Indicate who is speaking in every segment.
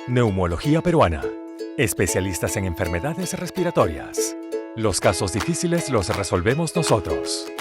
Speaker 1: Neumología peruana. Especialistas en enfermedades respiratorias. Los casos difíciles los resolvemos nosotros.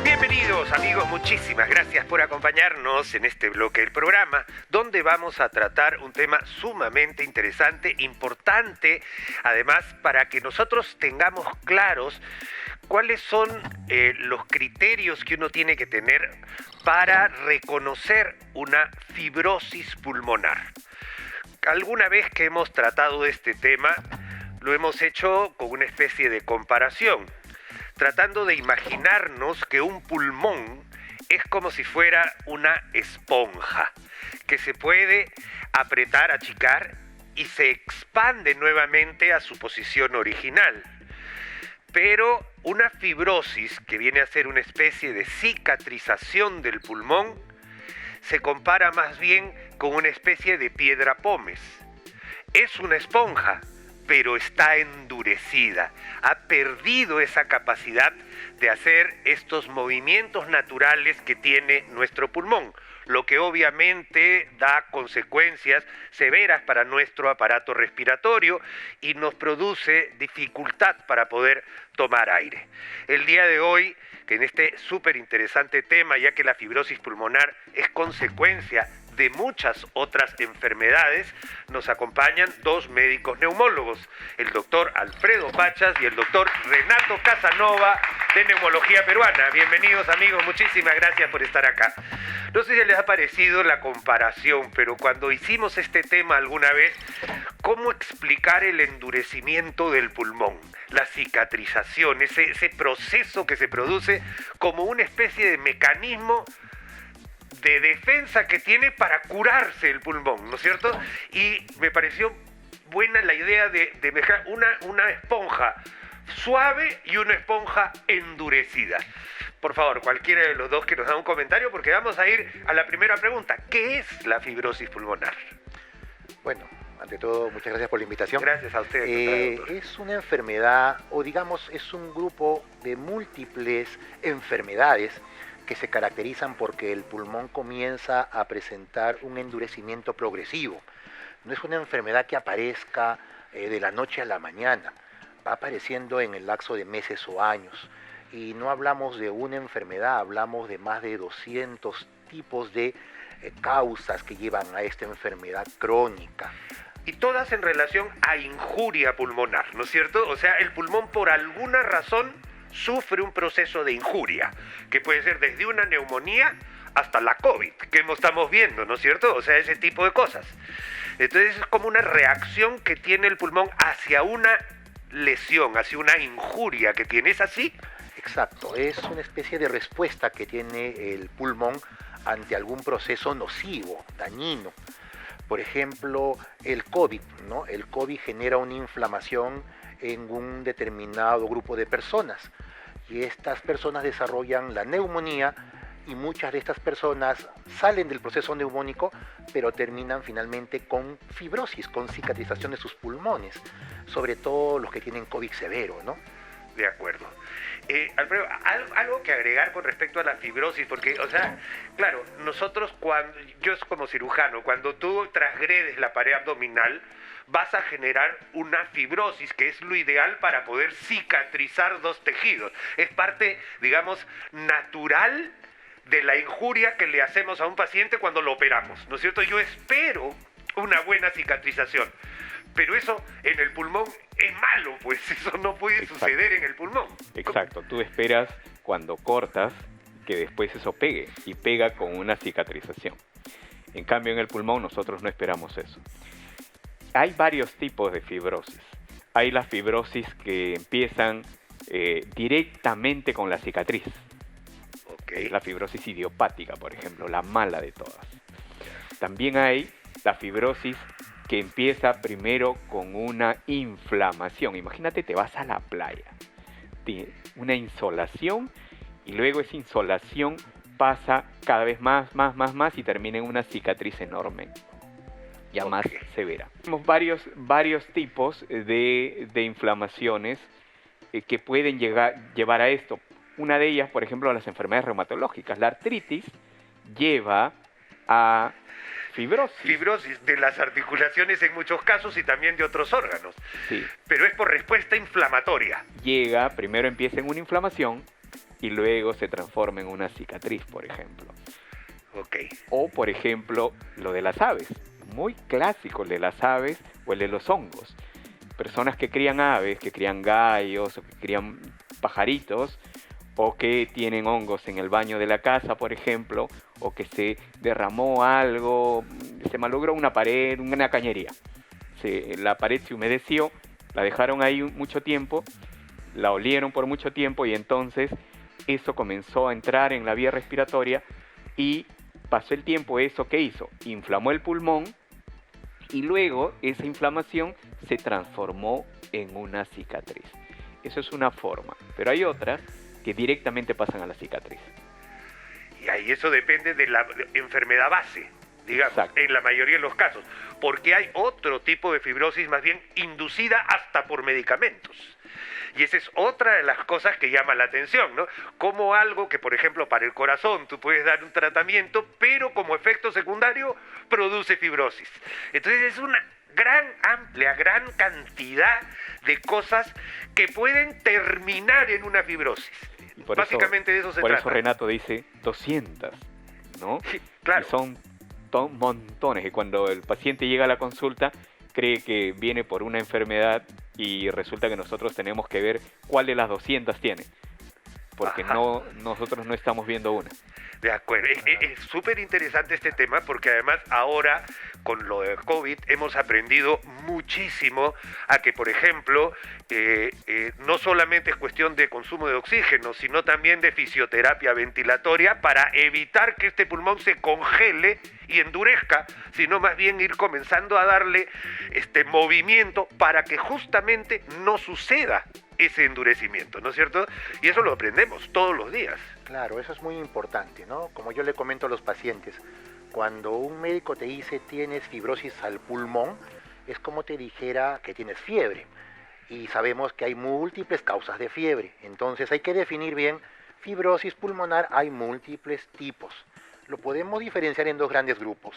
Speaker 2: Bienvenidos amigos, muchísimas gracias por acompañarnos en este bloque del programa, donde vamos a tratar un tema sumamente interesante, importante, además para que nosotros tengamos claros cuáles son los criterios que uno tiene que tener para reconocer una fibrosis pulmonar. Alguna vez que hemos tratado de este tema, lo hemos hecho con una especie de comparación, tratando de imaginarnos que un pulmón es como si fuera una esponja, que se puede apretar, achicar y se expande nuevamente a su posición original. Pero una fibrosis, que viene a ser una especie de cicatrización del pulmón, se compara más bien con una especie de piedra pómez. Es una esponja, pero está endurecida, ha perdido esa capacidad de hacer estos movimientos naturales que tiene nuestro pulmón, lo que obviamente da consecuencias severas para nuestro aparato respiratorio y nos produce dificultad para poder tomar aire. El día de hoy, que en este súper interesante tema, ya que la fibrosis pulmonar es consecuencia de muchas otras enfermedades, nos acompañan dos médicos neumólogos, el doctor Alfredo Pachas y el doctor Renato Casanova de Neumología Peruana. Bienvenidos amigos, muchísimas gracias por estar acá. No sé si les ha parecido la comparación, pero cuando hicimos este tema alguna vez, ¿cómo explicar el endurecimiento del pulmón? La cicatrización, ese proceso que se produce como una especie de mecanismo de defensa que tiene para curarse el pulmón, ¿no es cierto? Y me pareció buena la idea de mezclar una esponja suave y una esponja endurecida. Por favor, cualquiera de los dos que nos da un comentario, porque vamos a ir a la primera pregunta. ¿Qué es la fibrosis pulmonar?
Speaker 3: Bueno, ante todo, muchas gracias por la invitación.
Speaker 2: Gracias a ustedes.
Speaker 3: Es una enfermedad, o digamos, es un grupo de múltiples enfermedades que se caracterizan porque el pulmón comienza a presentar un endurecimiento progresivo. No es una enfermedad que aparezca de la noche a la mañana, va apareciendo en el lapso de meses o años. Y no hablamos de una enfermedad, hablamos de más de 200 tipos de causas que llevan a esta enfermedad crónica.
Speaker 2: Y todas en relación a injuria pulmonar, ¿no es cierto? O sea, el pulmón por alguna razón sufre un proceso de injuria, que puede ser desde una neumonía hasta la COVID, que estamos viendo, ¿no es cierto? O sea, ese tipo de cosas. Entonces es como una reacción que tiene el pulmón hacia una lesión, hacia una injuria que tiene. ¿Es así?
Speaker 3: Exacto, es una especie de respuesta que tiene el pulmón ante algún proceso nocivo, dañino. Por ejemplo, el COVID, ¿no? El COVID genera una inflamación en un determinado grupo de personas y estas personas desarrollan la neumonía y muchas de estas personas salen del proceso neumónico pero terminan finalmente con fibrosis, con cicatrización de sus pulmones, sobre todo los que tienen COVID severo, ¿no?
Speaker 2: De acuerdo. Alfredo, algo que agregar con respecto a la fibrosis, porque, o sea, claro, nosotros yo como cirujano, cuando tú transgredes la pared abdominal, vas a generar una fibrosis, que es lo ideal para poder cicatrizar dos tejidos. Es parte, digamos, natural de la injuria que le hacemos a un paciente cuando lo operamos, ¿no es cierto? Yo espero una buena cicatrización, pero eso en el pulmón es malo, pues eso no puede suceder en el pulmón.
Speaker 4: Exacto, tú esperas cuando cortas que después eso pegue, y pega con una cicatrización. En cambio en el pulmón nosotros no esperamos eso. Hay varios tipos de fibrosis. Hay las fibrosis que empiezan directamente con la cicatriz.
Speaker 2: Okay.
Speaker 4: La fibrosis idiopática, por ejemplo, la mala de todas. También hay la fibrosis que empieza primero con una inflamación. Imagínate, te vas a la playa, una insolación, y luego esa insolación pasa cada vez más y termina en una cicatriz enorme, ya más severa. Tenemos varios tipos de inflamaciones que pueden llevar a esto. Una de ellas, por ejemplo, las enfermedades reumatológicas. La artritis lleva a fibrosis.
Speaker 2: Fibrosis de las articulaciones en muchos casos y también de otros órganos.
Speaker 4: Sí.
Speaker 2: Pero es por respuesta inflamatoria.
Speaker 4: Primero empieza en una inflamación y luego se transforma en una cicatriz, por ejemplo.
Speaker 2: Ok.
Speaker 4: O, por ejemplo, lo de las aves. Muy clásico el de las aves o el de los hongos. Personas que crían aves, que crían gallos o que crían pajaritos, o que tienen hongos en el baño de la casa, por ejemplo, o que se derramó algo, se malogró una pared, una cañería. La pared se humedeció, la dejaron ahí mucho tiempo, la olieron por mucho tiempo y entonces eso comenzó a entrar en la vía respiratoria y pasó el tiempo. ¿Eso qué hizo? Inflamó el pulmón y luego esa inflamación se transformó en una cicatriz. Eso es una forma, pero hay otras que directamente pasan a la cicatriz.
Speaker 2: Y ahí eso depende de la enfermedad base, digamos,
Speaker 4: Exacto.
Speaker 2: en la mayoría de los casos. Porque hay otro tipo de fibrosis más bien inducida hasta por medicamentos. Y esa es otra de las cosas que llama la atención, ¿no? Como algo que, por ejemplo, para el corazón tú puedes dar un tratamiento, pero como efecto secundario produce fibrosis. Entonces es una gran cantidad de cosas que pueden terminar en una fibrosis.
Speaker 4: Y por
Speaker 2: Básicamente de eso se
Speaker 4: por
Speaker 2: trata.
Speaker 4: eso Renato dice 200, ¿no?
Speaker 2: Sí, claro.
Speaker 4: Y son montones. Y cuando el paciente llega a la consulta, cree que viene por una enfermedad y resulta que nosotros tenemos que ver cuál de las 200 tiene. Porque
Speaker 2: Ajá.
Speaker 4: nosotros no estamos viendo una.
Speaker 2: De acuerdo, es súper interesante este tema porque además ahora con lo del COVID hemos aprendido muchísimo a que, por ejemplo, no solamente es cuestión de consumo de oxígeno, sino también de fisioterapia ventilatoria para evitar que este pulmón se congele y endurezca, sino más bien ir comenzando a darle movimiento para que justamente no suceda ese endurecimiento, ¿no es cierto? Y eso lo aprendemos todos los días.
Speaker 3: Claro, eso es muy importante, ¿no? Como yo le comento a los pacientes, cuando un médico te dice tienes fibrosis al pulmón, es como te dijera que tienes fiebre. Y sabemos que hay múltiples causas de fiebre. Entonces hay que definir bien, fibrosis pulmonar hay múltiples tipos. Lo podemos diferenciar en dos grandes grupos.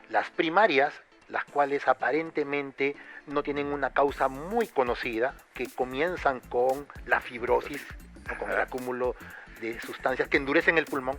Speaker 3: Las primarias, las cuales aparentemente no tienen una causa muy conocida, que comienzan con la fibrosis, ¿no? Con el acúmulo de sustancias que endurecen el pulmón,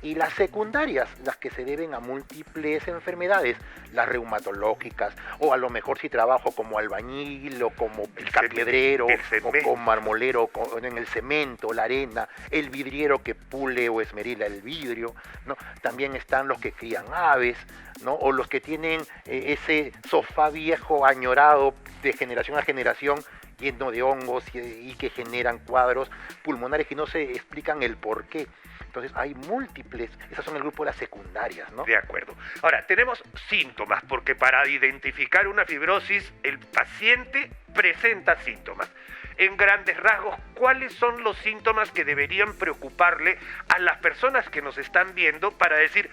Speaker 3: y las secundarias, las que se deben a múltiples enfermedades, las reumatológicas, o a lo mejor si trabajo como albañil, o como picapiedrero, o como marmolero, en el cemento, la arena, el vidriero que pule o esmerila el vidrio, ¿no? También están los que crían aves, ¿no? O los que tienen ese sofá viejo añorado de generación a generación, lleno de hongos y que generan cuadros pulmonares y no se explican el por qué. Entonces hay múltiples, esas son el grupo de las secundarias, ¿no?
Speaker 2: De acuerdo. Ahora, tenemos síntomas, porque para identificar una fibrosis, el paciente presenta síntomas. En grandes rasgos, ¿cuáles son los síntomas que deberían preocuparle a las personas que nos están viendo para decir,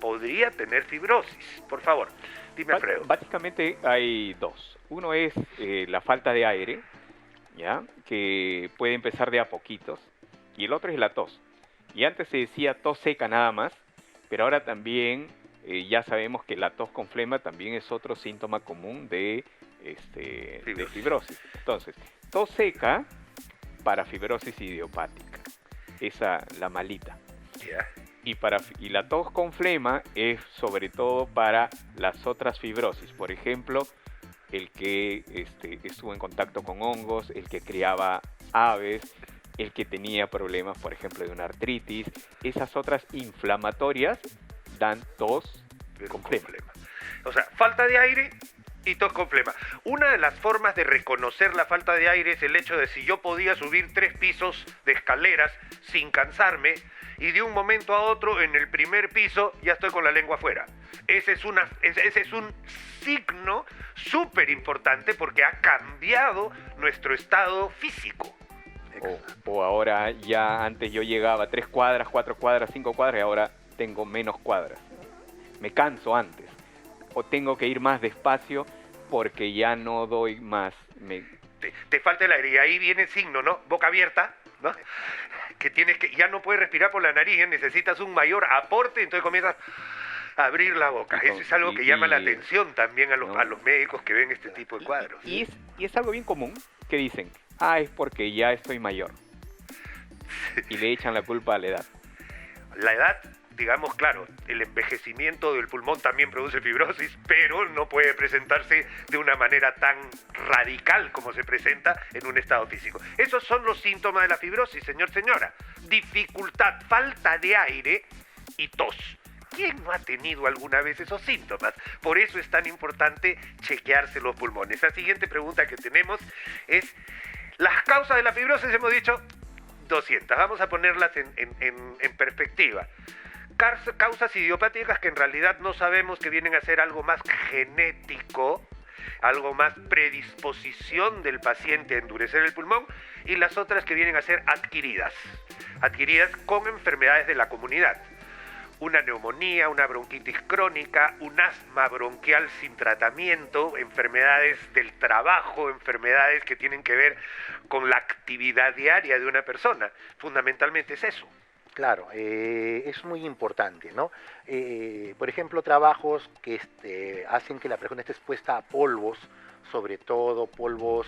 Speaker 2: podría tener fibrosis? Por favor, dime, Alfredo.
Speaker 4: Básicamente hay dos. Uno es la falta de aire, ¿ya? Que puede empezar de a poquitos, y el otro es la tos. Y antes se decía tos seca nada más, pero ahora también ya sabemos que la tos con flema también es otro síntoma común de fibrosis. Entonces, tos seca para fibrosis idiopática, esa la malita.
Speaker 2: Yeah.
Speaker 4: Y la tos con flema es sobre todo para las otras fibrosis, por ejemplo, el que estuvo en contacto con hongos, el que criaba aves, el que tenía problemas, por ejemplo, de una artritis. Esas otras inflamatorias dan tos con flema.
Speaker 2: O sea, falta de aire y tos con flema. Una de las formas de reconocer la falta de aire es el hecho de si yo podía subir 3 pisos de escaleras sin cansarme y de un momento a otro en el primer piso ya estoy con la lengua afuera. Ese es un signo súper importante porque ha cambiado nuestro estado físico.
Speaker 4: O ahora ya antes yo llegaba 3 cuadras, 4 cuadras, 5 cuadras y ahora tengo menos cuadras. Me canso antes. O tengo que ir más despacio porque ya no doy más.
Speaker 2: Te falta el aire y ahí viene el signo, ¿no? Boca abierta, ¿no? que tienes que, ya no puedes respirar por la nariz, necesitas un mayor aporte, entonces comienzas a abrir la boca. Eso es algo que llama la atención también a los médicos que ven este tipo de cuadros.
Speaker 4: Y es algo bien común que dicen, es porque ya estoy mayor. Y le echan la culpa a la edad.
Speaker 2: La edad, digamos, claro, el envejecimiento del pulmón también produce fibrosis, pero no puede presentarse de una manera tan radical como se presenta en un estado físico. Esos son los síntomas de la fibrosis, señora. Dificultad, falta de aire y tos. ¿Quién no ha tenido alguna vez esos síntomas? Por eso es tan importante chequearse los pulmones. La siguiente pregunta que tenemos es, las causas de la fibrosis, hemos dicho 200. Vamos a ponerlas en perspectiva. Causas idiopáticas que en realidad no sabemos, que vienen a ser algo más genético, algo más predisposición del paciente a endurecer el pulmón, y las otras que vienen a ser adquiridas con enfermedades de la comunidad. Una neumonía, una bronquitis crónica, un asma bronquial sin tratamiento, enfermedades del trabajo, enfermedades que tienen que ver con la actividad diaria de una persona. Fundamentalmente es eso.
Speaker 3: Claro, es muy importante, ¿no? Por ejemplo, trabajos que hacen que la persona esté expuesta a polvos, sobre todo polvos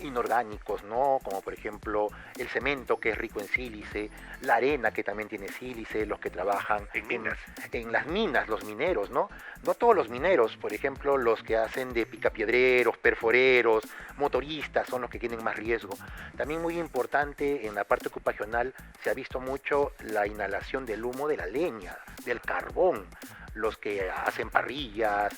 Speaker 3: inorgánicos, ¿no? Como por ejemplo el cemento, que es rico en sílice, la arena, que también tiene sílice, los que trabajan en las minas, los mineros, ¿no? No todos los mineros, por ejemplo, los que hacen de picapiedreros, perforeros, motoristas, son los que tienen más riesgo. También muy importante, en la parte ocupacional se ha visto mucho la inhalación del humo de la leña, del carbón. Los que hacen parrillas,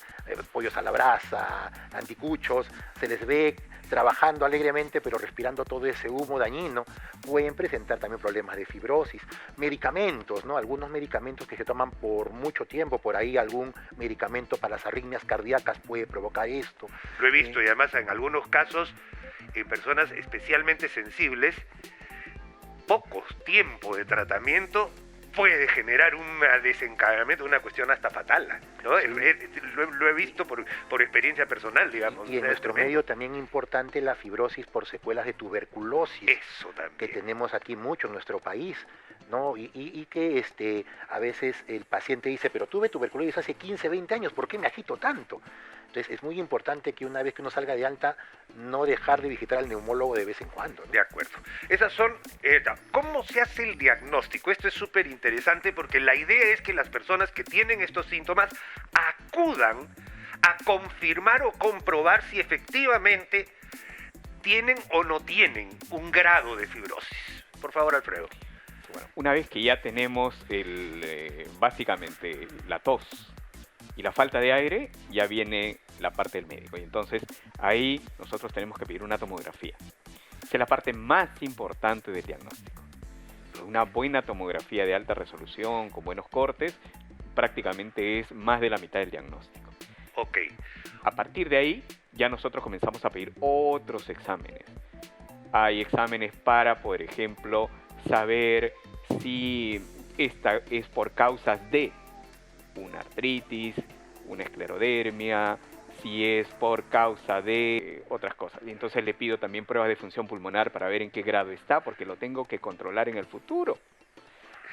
Speaker 3: pollos a la brasa, anticuchos, se les ve trabajando alegremente pero respirando todo ese humo dañino. Pueden presentar también problemas de fibrosis. Medicamentos, ¿no? Algunos medicamentos que se toman por mucho tiempo, por ahí algún medicamento para las arritmias cardíacas puede provocar esto.
Speaker 2: Lo he visto, y además en algunos casos, en personas especialmente sensibles, pocos tiempos de tratamiento puede generar un desencadenamiento, una cuestión hasta fatal, ¿no? Sí. Lo he visto por experiencia personal, digamos.
Speaker 3: Y en nuestro medio también importante la fibrosis por secuelas de tuberculosis.
Speaker 2: Eso también.
Speaker 3: Que tenemos aquí mucho en nuestro país, ¿no? Y que a veces el paciente dice, pero tuve tuberculosis hace 15, 20 años, ¿por qué me agito tanto? Entonces es muy importante que una vez que uno salga de alta, no dejar de visitar al neumólogo de vez en cuando, ¿no?
Speaker 2: De acuerdo. Esas son... ¿Cómo se hace el diagnóstico? Esto es súper interesante porque la idea es que las personas que tienen estos síntomas acudan a confirmar o comprobar si efectivamente tienen o no tienen un grado de fibrosis. Por favor, Alfredo.
Speaker 4: Bueno, una vez que ya tenemos básicamente la tos y la falta de aire, ya viene la parte del médico. Y entonces ahí nosotros tenemos que pedir una tomografía, que es la parte más importante del diagnóstico. Una buena tomografía de alta resolución, con buenos cortes, prácticamente es más de la mitad del diagnóstico.
Speaker 2: Ok.
Speaker 4: A partir de ahí, ya nosotros comenzamos a pedir otros exámenes. Hay exámenes para, por ejemplo, saber si esta es por causas de una artritis, una esclerodermia, si es por causa de otras cosas. Y entonces le pido también pruebas de función pulmonar para ver en qué grado está, porque lo tengo que controlar en el futuro.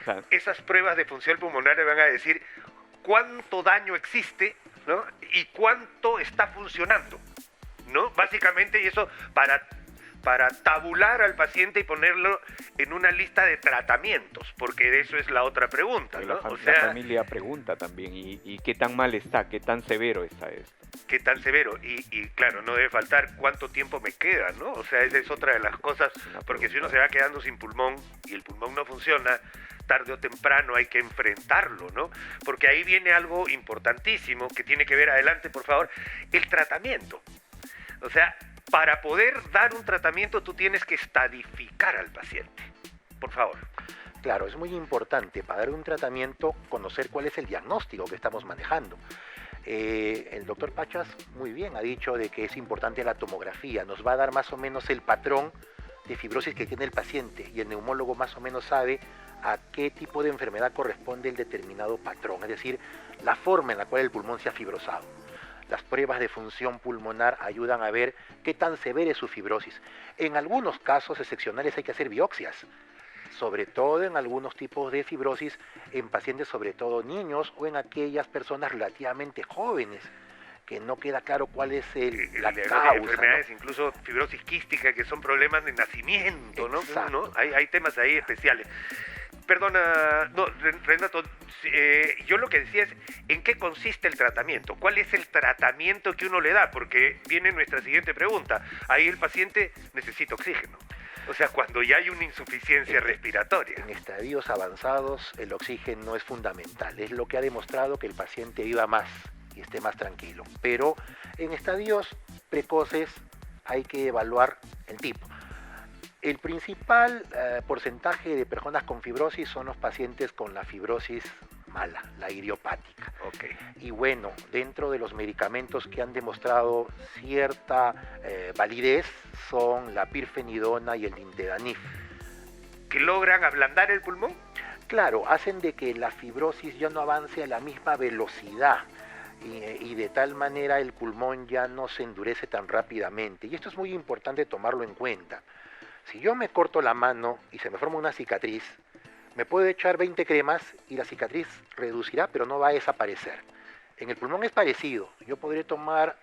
Speaker 4: O sea,
Speaker 2: esas pruebas de función pulmonar le van a decir cuánto daño existe, ¿no? Y cuánto está funcionando, ¿no? Básicamente, y eso para tabular al paciente y ponerlo en una lista de tratamientos, porque de eso es la otra pregunta, ¿no?
Speaker 4: La familia pregunta también, ¿y qué tan mal está? ¿Qué tan severo está esto?
Speaker 2: ¿Qué tan severo? Y claro, no debe faltar cuánto tiempo me queda, ¿no? O sea, esa es otra de las cosas, porque si uno se va quedando sin pulmón y el pulmón no funciona, tarde o temprano hay que enfrentarlo, ¿no? Porque ahí viene algo importantísimo que tiene que ver, adelante por favor, el tratamiento. O sea, para poder dar un tratamiento tú tienes que estadificar al paciente. Por favor.
Speaker 3: Claro, es muy importante para dar un tratamiento conocer cuál es el diagnóstico que estamos manejando. El doctor Pachas muy bien ha dicho de que es importante la tomografía, nos va a dar más o menos el patrón de fibrosis que tiene el paciente y el neumólogo más o menos sabe a qué tipo de enfermedad corresponde el determinado patrón, es decir, la forma en la cual el pulmón se ha fibrosado. Las pruebas de función pulmonar ayudan a ver qué tan severa es su fibrosis. En algunos casos excepcionales hay que hacer biopsias. sobre todo en algunos tipos de fibrosis, en pacientes sobre todo niños o en aquellas personas relativamente jóvenes, que no queda claro cuál es la causa,
Speaker 2: enfermedades,
Speaker 3: ¿no?
Speaker 2: incluso fibrosis quística, que son problemas de nacimiento, ¿no?
Speaker 3: Exacto.
Speaker 2: Hay temas ahí especiales. Perdona, no, Renato, yo lo que decía es, ¿en qué consiste el tratamiento? ¿Cuál es el tratamiento que uno le da? Porque viene nuestra siguiente pregunta. Ahí el paciente necesita oxígeno. O sea, cuando ya hay una insuficiencia respiratoria.
Speaker 3: En estadios avanzados el oxígeno es fundamental, es lo que ha demostrado que el paciente viva más y esté más tranquilo. Pero en estadios precoces hay que evaluar el tipo. El principal porcentaje de personas con fibrosis son los pacientes con la fibrosis mala, la idiopática.
Speaker 2: Okay.
Speaker 3: Y bueno, dentro de los medicamentos que han demostrado cierta validez son la pirfenidona y el nintedanib.
Speaker 2: ¿Que logran ablandar el pulmón?
Speaker 3: Claro, hacen de que la fibrosis ya no avance a la misma velocidad y de tal manera el pulmón ya no se endurece tan rápidamente. Y esto es muy importante tomarlo en cuenta. Si yo me corto la mano y se me forma una cicatriz, me puedo echar 20 cremas y la cicatriz reducirá, pero no va a desaparecer. En el pulmón es parecido. Yo podré tomar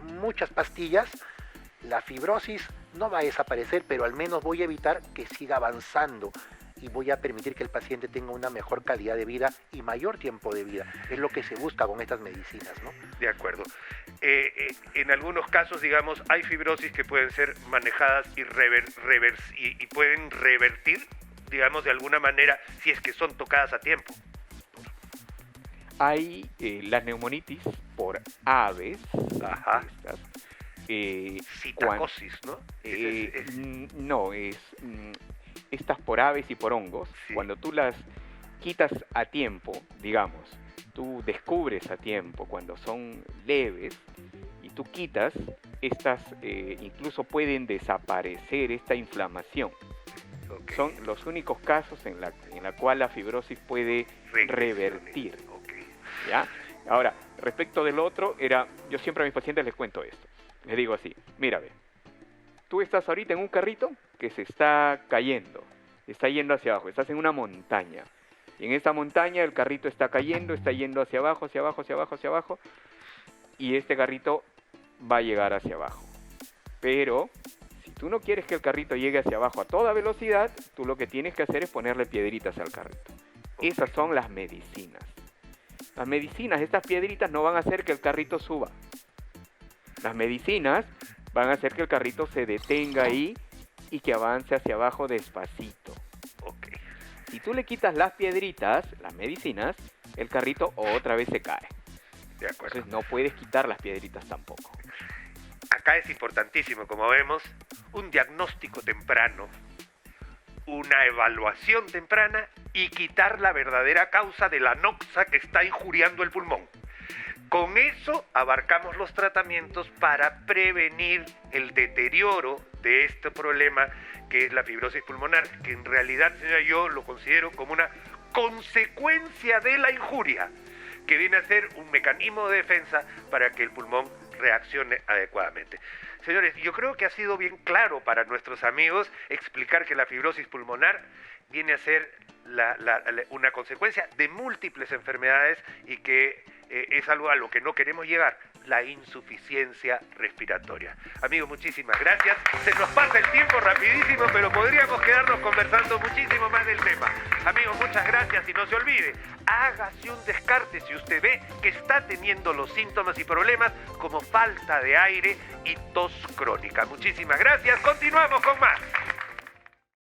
Speaker 3: muchas pastillas, la fibrosis no va a desaparecer, pero al menos voy a evitar que siga avanzando y voy a permitir que el paciente tenga una mejor calidad de vida y mayor tiempo de vida. Es lo que se busca con estas medicinas, ¿no?
Speaker 2: De acuerdo. En algunos casos, digamos, hay fibrosis que pueden ser manejadas y pueden revertir, digamos, de alguna manera, si es que son tocadas a tiempo.
Speaker 4: Hay la neumonitis por aves.
Speaker 2: Ajá.
Speaker 4: Estas,
Speaker 2: Citocosis, ¿no?
Speaker 4: No, estas por aves y por hongos.
Speaker 2: Sí.
Speaker 4: Cuando tú las quitas a tiempo, digamos, tú descubres a tiempo cuando son leves y tú quitas, estas incluso pueden desaparecer esta inflamación.
Speaker 2: Okay.
Speaker 4: Son los únicos casos en la cual la fibrosis puede revertir.
Speaker 2: Okay.
Speaker 4: ¿Ya? Ahora, respecto del otro, yo siempre a mis pacientes les cuento esto. Les digo así, mira, ve, tú estás ahorita en un carrito que se está cayendo, está yendo hacia abajo, estás en una montaña. Y en esta montaña el carrito está cayendo, está yendo hacia abajo, hacia abajo, hacia abajo, hacia abajo. Y este carrito va a llegar hacia abajo. Pero si tú no quieres que el carrito llegue hacia abajo a toda velocidad, tú lo que tienes que hacer es ponerle piedritas al carrito. Esas son las medicinas. Las medicinas, estas piedritas no van a hacer que el carrito suba. Las medicinas van a hacer que el carrito se detenga ahí y que avance hacia abajo despacito.
Speaker 2: Okay.
Speaker 4: Si tú le quitas las piedritas, las medicinas, el carrito otra vez se cae.
Speaker 2: De acuerdo.
Speaker 4: Entonces no puedes quitar las piedritas tampoco.
Speaker 2: Acá es importantísimo, como vemos, un diagnóstico temprano, una evaluación temprana y quitar la verdadera causa de la noxa que está injuriando el pulmón. Con eso abarcamos los tratamientos para prevenir el deterioro de este problema que es la fibrosis pulmonar, que en realidad, señora, yo lo considero como una consecuencia de la injuria, que viene a ser un mecanismo de defensa para que el pulmón reaccione adecuadamente. Señores, yo creo que ha sido bien claro para nuestros amigos explicar que la fibrosis pulmonar viene a ser una consecuencia de múltiples enfermedades y que es algo a lo que no queremos llegar, la insuficiencia respiratoria. Amigos, muchísimas gracias. Se nos pasa el tiempo rapidísimo, pero podríamos quedarnos conversando muchísimo más del tema. Amigos, muchas gracias y no se olvide, hágase un descarte si usted ve que está teniendo los síntomas y problemas como falta de aire y tos crónica. Muchísimas gracias. Continuamos con más.